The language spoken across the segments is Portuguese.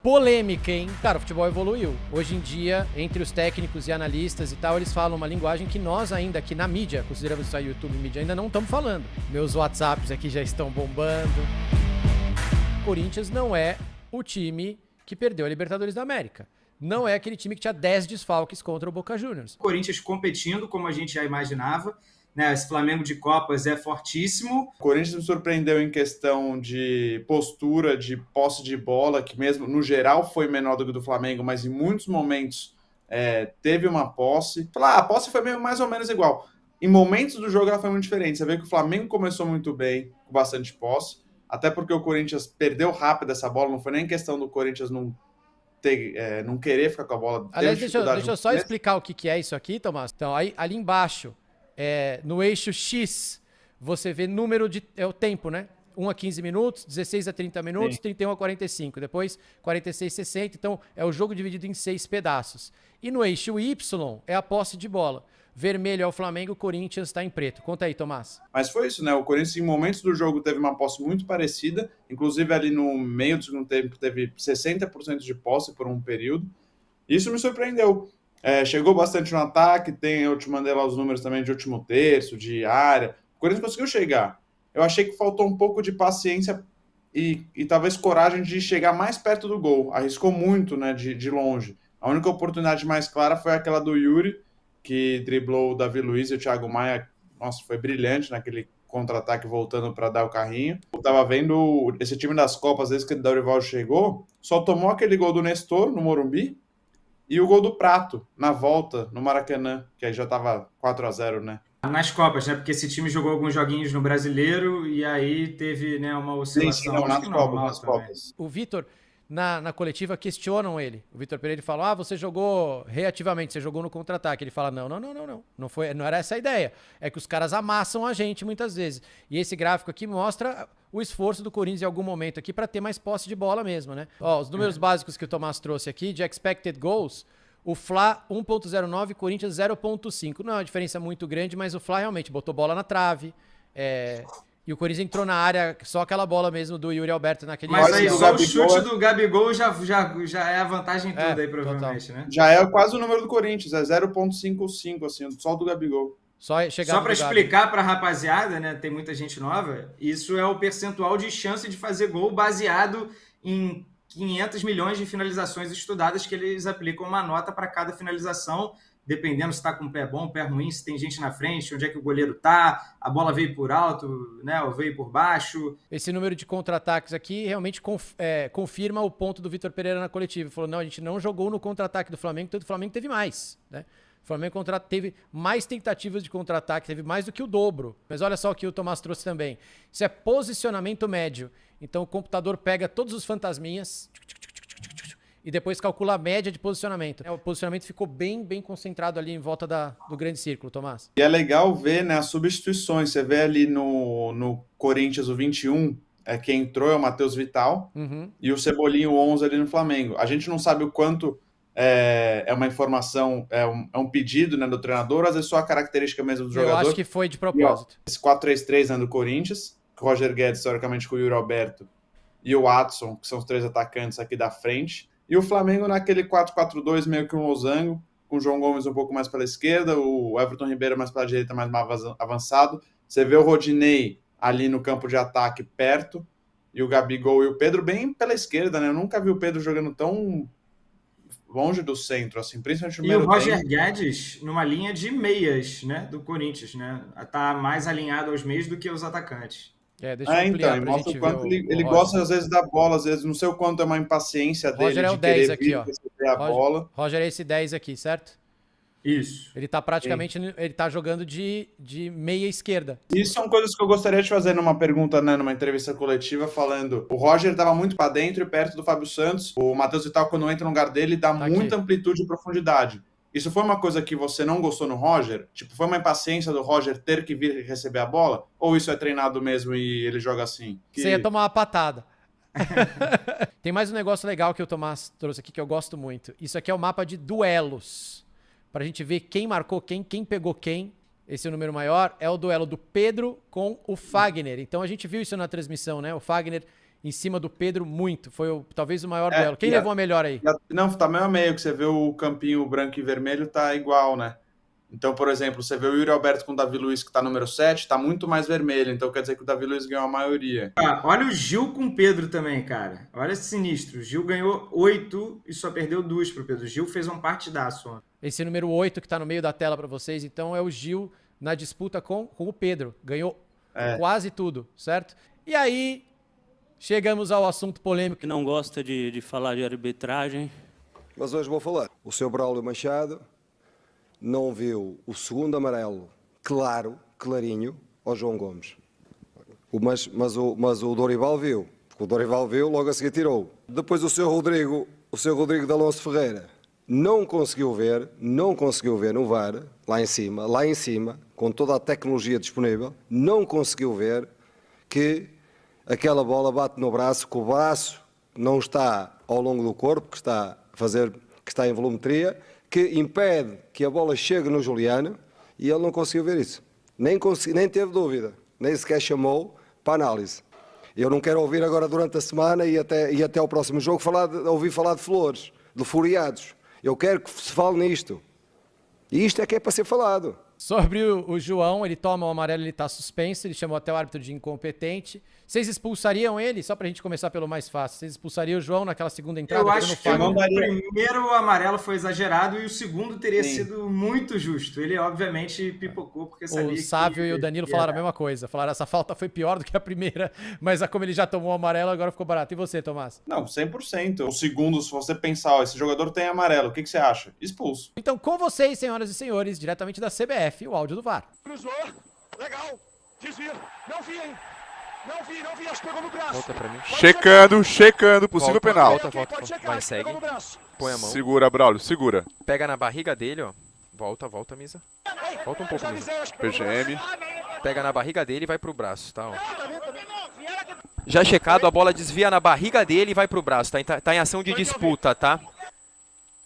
Polêmica, hein? Cara, o futebol evoluiu. Hoje em dia, entre os técnicos e analistas e tal, eles falam uma linguagem que nós ainda aqui na mídia, consideramos isso aí YouTube mídia, ainda não estamos falando. Meus WhatsApps aqui já estão bombando. O Corinthians não é o time que perdeu a Libertadores da América. Não é aquele time que tinha 10 desfalques contra o Boca Juniors. O Corinthians competindo, como a gente já imaginava. Né, esse Flamengo de Copas é fortíssimo. O Corinthians me surpreendeu em questão de postura, de posse de bola, que mesmo no geral foi menor do que o do Flamengo, mas em muitos momentos teve uma posse. A posse foi meio mais ou menos igual. Em momentos do jogo ela foi muito diferente. Você vê que o Flamengo começou muito bem, com bastante posse, até porque o Corinthians perdeu rápido essa bola, não foi nem questão do Corinthians não querer ficar com a bola. Aliás, deixa eu só explicar o que é isso aqui, Tomás. Então, aí, ali embaixo, no eixo X, você vê o tempo, né? 1 a 15 minutos, 16 a 30 minutos, sim. 31 a 45, depois 46 a 60, então é o jogo dividido em 6 pedaços. E no eixo Y é a posse de bola. Vermelho é o Flamengo, o Corinthians está em preto. Conta aí, Tomás. Mas foi isso, né? O Corinthians em momentos do jogo teve uma posse muito parecida, inclusive ali no meio do segundo tempo teve 60% de posse por um período. Isso me surpreendeu. Chegou bastante no ataque, eu te mandei lá os números também de último terço, de área. O Corinthians conseguiu chegar. Eu achei que faltou um pouco de paciência e talvez coragem de chegar mais perto do gol. Arriscou muito, né, de longe. A única oportunidade mais clara foi aquela do Yuri, que driblou o Davi Luiz e o Thiago Maia. Nossa, foi brilhante naquele contra-ataque voltando para dar o carrinho. Eu tava vendo esse time das Copas, desde que o Dorival chegou, só tomou aquele gol do Nestor no Morumbi, e o gol do Prato, na volta, no Maracanã, que aí já tava 4-0, né? Nas Copas, né? Porque esse time jogou alguns joguinhos no Brasileiro e aí teve, né, uma oscilação. Sim, nas Copas. O Vitor, na coletiva, questionam ele. O Vitor Pereira fala, você jogou reativamente, você jogou no contra-ataque. Ele fala, não. Não era essa a ideia. É que os caras amassam a gente muitas vezes. E esse gráfico aqui mostra o esforço do Corinthians em algum momento aqui para ter mais posse de bola mesmo, né? Os números básicos que o Tomás trouxe aqui, de expected goals, o Fla 1.09, Corinthians 0.5. Não é uma diferença muito grande, mas o Fla realmente botou bola na trave, e o Corinthians entrou na área, só aquela bola mesmo do Yuri Alberto naquele... Mas aí só o chute do Gabigol já é a vantagem toda aí, provavelmente, total. Né? Já é quase o número do Corinthians, é 0.55, assim, só do Gabigol. Só para explicar para a rapaziada, né, tem muita gente nova, isso é o percentual de chance de fazer gol baseado em 500 milhões de finalizações estudadas que eles aplicam uma nota para cada finalização, dependendo se está com o pé bom, pé ruim, se tem gente na frente, onde é que o goleiro tá, a bola veio por alto, né, ou veio por baixo. Esse número de contra-ataques aqui realmente confirma o ponto do Vitor Pereira na coletiva. Ele falou, não, a gente não jogou no contra-ataque do Flamengo, então o Flamengo teve mais, né? O Flamengo teve mais tentativas de contra-ataque, teve mais do que o dobro. Mas olha só o que o Tomás trouxe também. Isso é posicionamento médio. Então o computador pega todos os fantasminhas e depois calcula a média de posicionamento. O posicionamento ficou bem concentrado ali em volta do grande círculo, Tomás. E é legal ver, né, as substituições. Você vê ali no Corinthians o 21, quem entrou é o Matheus Vital, e o Cebolinha o 11 ali no Flamengo. A gente não sabe o quanto é uma informação, é um pedido, né, do treinador, às vezes só a característica mesmo do jogador. Eu acho que foi de propósito. Esse 4-3-3, né, do Corinthians, o Roger Guedes, historicamente, com o Yuri Alberto e o Watson, que são os 3 atacantes aqui da frente. E o Flamengo naquele 4-4-2, meio que um losango, com o João Gomes um pouco mais pela esquerda, o Everton Ribeiro mais pela direita, mais avançado. Você vê o Rodinei ali no campo de ataque perto, e o Gabigol e o Pedro bem pela esquerda, né? Eu nunca vi o Pedro jogando tão longe do centro, assim, principalmente no primeiro tempo. E o Roger Guedes numa linha de meias, né, do Corinthians, né? Tá mais alinhado aos meios do que aos atacantes. Deixa eu ampliar então, mostra o quanto ele gosta, às vezes, da bola, às vezes, não sei o quanto é uma impaciência dele Roger é o de 10 querer aqui, ó. receber a bola. Roger é esse 10 aqui, certo? Isso. Ele tá praticamente, ele tá jogando de meia esquerda. Isso são coisas que eu gostaria de fazer numa pergunta, né, numa entrevista coletiva, falando, o Roger tava muito para dentro e perto do Fábio Santos, o Matheus Vital, quando entra no lugar dele, dá muita amplitude e profundidade. Isso foi uma coisa que você não gostou no Roger? Tipo, foi uma impaciência do Roger ter que vir receber a bola? Ou isso é treinado mesmo e ele joga assim? Você ia tomar uma patada. Tem mais um negócio legal que o Tomás trouxe aqui que eu gosto muito. Isso aqui é o mapa de duelos. Pra gente ver quem marcou quem pegou quem. Esse é o número maior. É o duelo do Pedro com o Fagner. Então a gente viu isso na transmissão, né? O Fagner em cima do Pedro muito. Foi talvez o maior duelo. Quem levou a melhor aí? Não, tá meio a meio, que você vê o campinho branco e vermelho, tá igual, né? Então, por exemplo, você vê o Yuri Alberto com o Davi Luiz, que tá número 7, tá muito mais vermelho. Então quer dizer que o Davi Luiz ganhou a maioria. Olha o Gil com o Pedro também, cara. Olha esse sinistro. O Gil ganhou 8 e só perdeu 2 pro Pedro. O Gil fez um partidaço ontem. Esse número 8 que tá no meio da tela para vocês, então é o Gil na disputa com o Pedro. Ganhou quase tudo, certo? E aí, chegamos ao assunto polêmico. Que não gosta de falar de arbitragem. Mas hoje vou falar. O seu Braulio Machado não viu o segundo amarelo clarinho, ao João Gomes. Mas o Dorival viu. Porque o Dorival viu, logo a seguir tirou. Depois o seu Rodrigo de Alonso Ferreira não conseguiu ver no VAR, lá em cima, com toda a tecnologia disponível, não conseguiu ver que aquela bola bate no braço, que o braço não está ao longo do corpo, que está em volumetria, que impede que a bola chegue no Juliano, e ele não conseguiu ver isso. Nem teve dúvida, nem sequer chamou para análise. Eu não quero ouvir agora durante a semana e até ao próximo jogo ouvir falar de flores, de furiados. Eu quero que se fale nisto. E isto é que é para ser falado. Sobre o João, ele toma o amarelo, ele tá suspenso, ele chamou até o árbitro de incompetente. Vocês expulsariam ele? Só pra gente começar pelo mais fácil. Vocês expulsariam o João naquela segunda entrada? Eu acho que o primeiro amarelo foi exagerado e o segundo teria sido muito justo. Ele, obviamente, pipocou porque sabia que... O Sávio e o Danilo falaram a mesma coisa. Falaram, essa falta foi pior do que a primeira, mas como ele já tomou o amarelo, agora ficou barato. E você, Tomás? Não, 100%. O segundo, se você pensar, esse jogador tem amarelo, o que você acha? Expulso. Então, com vocês, senhoras e senhores, diretamente da CBF, o áudio do VAR. Cruzou, legal, desvio, não vi, hein? Não vi, acho que pegou no braço. Volta pra mim. Checando, possível penal. Volta. Vai, segue. Põe a mão. Segura, Braulio, segura. Pega na barriga dele, ó. Volta, Misa. Volta um pouco, Misa. PGM. Pega na barriga dele e vai pro braço, tá? Ó. Já checado, a bola desvia na barriga dele e vai pro braço, tá em ação de disputa, tá?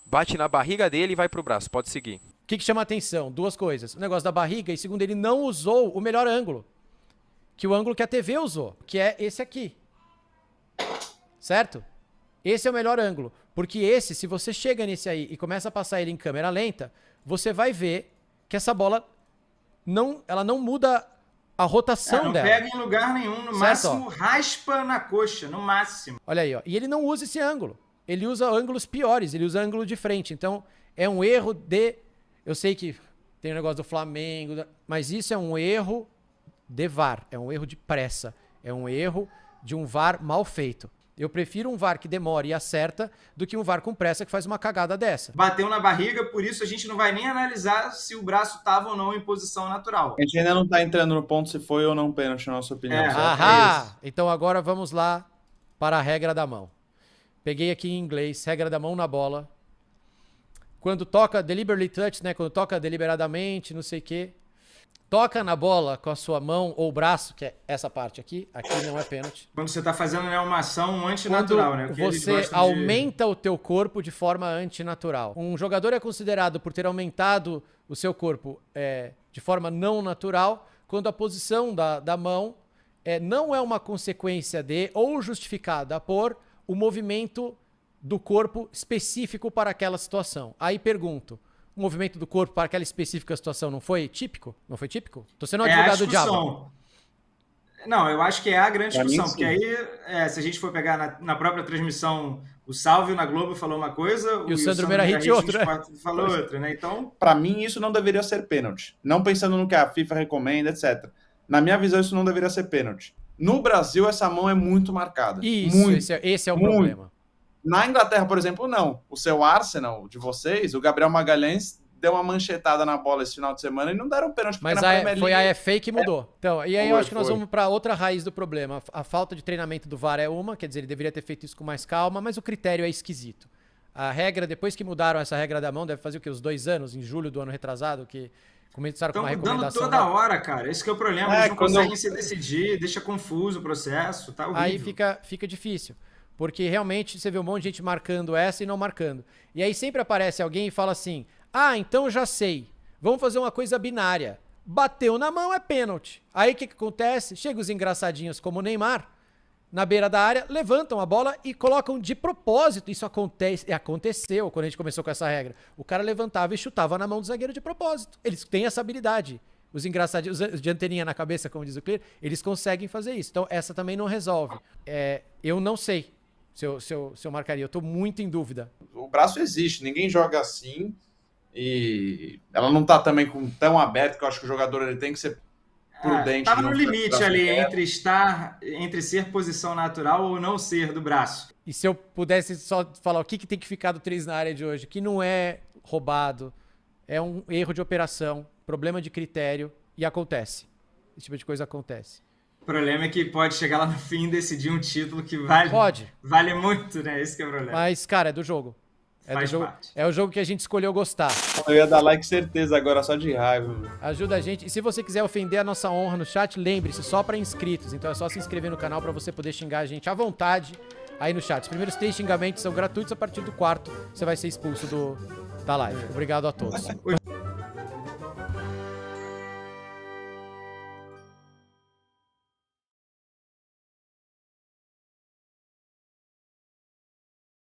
Bate na barriga dele e vai pro braço, pode seguir. O que chama atenção? Duas coisas. O negócio da barriga e, segundo, ele não usou o melhor ângulo. Que o ângulo que a TV usou, que é esse aqui. Certo? Esse é o melhor ângulo. Porque esse, se você chega nesse aí e começa a passar ele em câmera lenta, você vai ver que essa bola ela não muda a rotação dela. Não pega em lugar nenhum, no máximo raspa na coxa, no máximo. Olha aí, ó. E ele não usa esse ângulo. Ele usa ângulos piores, ele usa ângulo de frente. Então, é um erro de... Eu sei que tem o negócio do Flamengo, mas isso é um erro de VAR, é um erro de pressa, é um erro de um VAR mal feito. Eu prefiro um VAR que demora e acerta do que um VAR com pressa que faz uma cagada dessa. Bateu na barriga, por isso a gente não vai nem analisar se o braço estava ou não em posição natural. A gente ainda não tá entrando no ponto se foi ou não pênalti, na nossa opinião. Então agora vamos lá para a regra da mão. Peguei aqui em inglês, regra da mão na bola. Quando toca deliberately touch, né? Quando toca deliberadamente, não sei o quê. Toca na bola com a sua mão ou braço, que é essa parte aqui. Aqui não é pênalti. Quando você tá fazendo uma ação antinatural, né? Você aumenta o teu corpo de forma antinatural. Um jogador é considerado por ter aumentado o seu corpo de forma não natural quando a posição da mão não é uma consequência de ou justificada por o movimento do corpo específico para aquela situação. Aí pergunto, o movimento do corpo para aquela específica situação não foi típico? Não foi típico? Tô sendo um advogado do diabo. Não, eu acho que é a grande discussão, porque aí, se a gente for pegar na própria transmissão, o Salvio na Globo falou uma coisa, e o Sandro Meirahit outra, falou outra, né? Então, para mim isso não deveria ser pênalti. Não pensando no que a FIFA recomenda, etc. Na minha visão isso não deveria ser pênalti. No Brasil essa mão é muito marcada. Isso, muito, esse é o problema. Na Inglaterra, por exemplo, não. O seu Arsenal de vocês, o Gabriel Magalhães deu uma manchetada na bola esse final de semana e não deram pênalti. Mas foi a FA que mudou. Então, e aí eu acho que nós vamos para outra raiz do problema. A falta de treinamento do VAR é uma, quer dizer, ele deveria ter feito isso com mais calma, mas o critério é esquisito. A regra, depois que mudaram essa regra da mão, deve fazer o quê? Uns 2 anos, em julho do ano retrasado, que começaram com uma recomendação. Estão mudando toda hora, cara. Esse que é o problema. Eles não conseguem se decidir, deixa confuso o processo, tá horrível. Aí fica difícil. Porque realmente você vê um monte de gente marcando essa e não marcando. E aí sempre aparece alguém e fala assim, então já sei, vamos fazer uma coisa binária. Bateu na mão é pênalti. Aí o que acontece? Chega os engraçadinhos como o Neymar, na beira da área, levantam a bola e colocam de propósito. Isso aconteceu quando a gente começou com essa regra. O cara levantava e chutava na mão do zagueiro de propósito. Eles têm essa habilidade. Os engraçadinhos, os de anteninha na cabeça, como diz o Clear, eles conseguem fazer isso. Então, essa também não resolve. Eu não sei se eu marcaria. Eu tô muito em dúvida. O braço existe, ninguém joga assim. E ela não tá também tão aberta, que eu acho que o jogador ele tem que ser prudente. Tava no limite ali entre ser posição natural ou não ser do braço. E se eu pudesse só falar o que tem que ficar do 3 na área de hoje, que não é roubado, é um erro de operação, problema de critério, e acontece. Esse tipo de coisa acontece. O problema é que pode chegar lá no fim e decidir um título que vale muito, né? Esse que é o problema. Mas, cara, é do jogo. É o jogo que a gente escolheu gostar. Eu ia dar like certeza agora, só de raiva. Ajuda a gente. E se você quiser ofender a nossa honra no chat, lembre-se, só para inscritos. Então é só se inscrever no canal para você poder xingar a gente à vontade aí no chat. Os primeiros 3 xingamentos são gratuitos, a partir do 4º você vai ser expulso da live. Obrigado a todos.